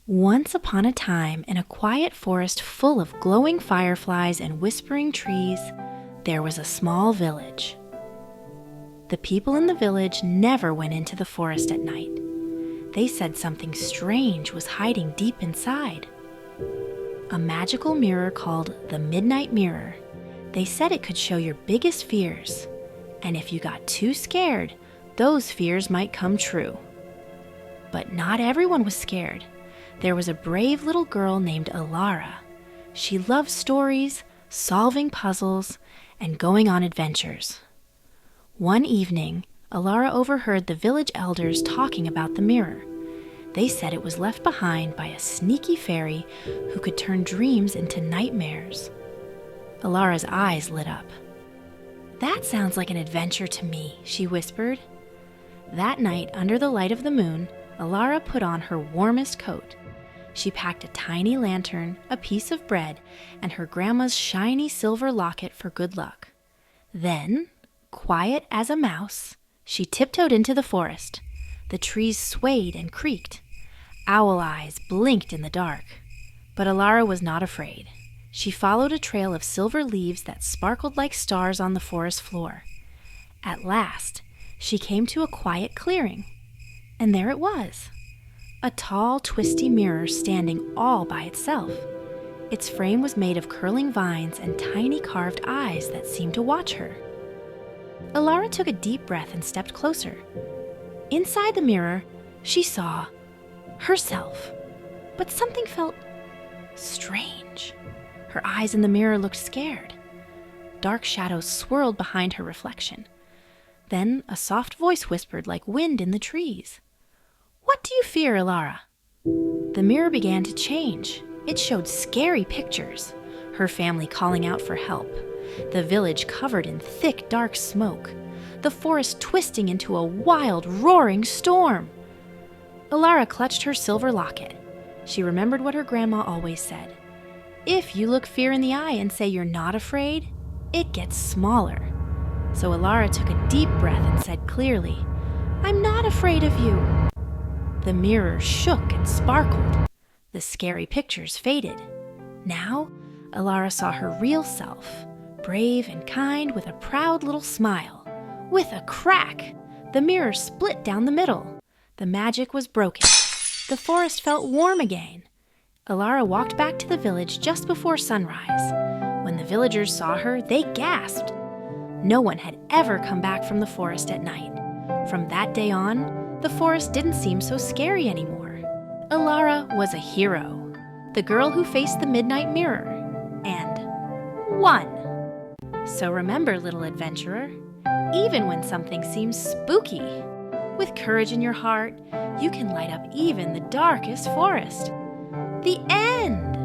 Once upon a time, in a quiet forest full of glowing fireflies and whispering trees, there was a small village. The people in the village never went into the forest at night. They said something strange was hiding deep inside. A magical mirror called the Midnight Mirror. They said it could show your biggest fears, and if you got too scared, those fears might come true. But not everyone was scared. There was a brave little girl named Elara. She loved stories, solving puzzles, and going on adventures. One evening, Elara overheard the village elders talking about the mirror. They said it was left behind by a sneaky fairy who could turn dreams into nightmares. Elara's eyes lit up. "That sounds like an adventure to me," she whispered. That night, under the light of the moon, Elara put on her warmest coat. She packed a tiny lantern, a piece of bread, and her grandma's shiny silver locket for good luck. Then, quiet as a mouse, she tiptoed into the forest. The trees swayed and creaked. Owl eyes blinked in the dark. But Elara was not afraid. She followed a trail of silver leaves that sparkled like stars on the forest floor. At last, she came to a quiet clearing. And there it was. A tall, twisty mirror standing all by itself. Its frame was made of curling vines and tiny carved eyes that seemed to watch her. Elara took a deep breath and stepped closer. Inside the mirror, she saw herself, but something felt strange. Her eyes in the mirror looked scared. Dark shadows swirled behind her reflection. Then a soft voice whispered like wind in the trees. "What do you fear, Elara?" The mirror began to change. It showed scary pictures. Her family calling out for help. The village covered in thick, dark smoke. The forest twisting into a wild, roaring storm. Elara clutched her silver locket. She remembered what her grandma always said. If you look fear in the eye and say you're not afraid, it gets smaller. So Elara took a deep breath and said clearly, "I'm not afraid of you." The mirror shook and sparkled. The scary pictures faded. Now, Elara saw her real self, brave and kind with a proud little smile. With a crack, the mirror split down the middle. The magic was broken. The forest felt warm again. Elara walked back to the village just before sunrise. When the villagers saw her, they gasped. No one had ever come back from the forest at night. From that day on, the forest didn't seem so scary anymore. Elara was a hero, the girl who faced the midnight mirror, and won. So remember, little adventurer, even when something seems spooky, with courage in your heart, you can light up even the darkest forest. The end!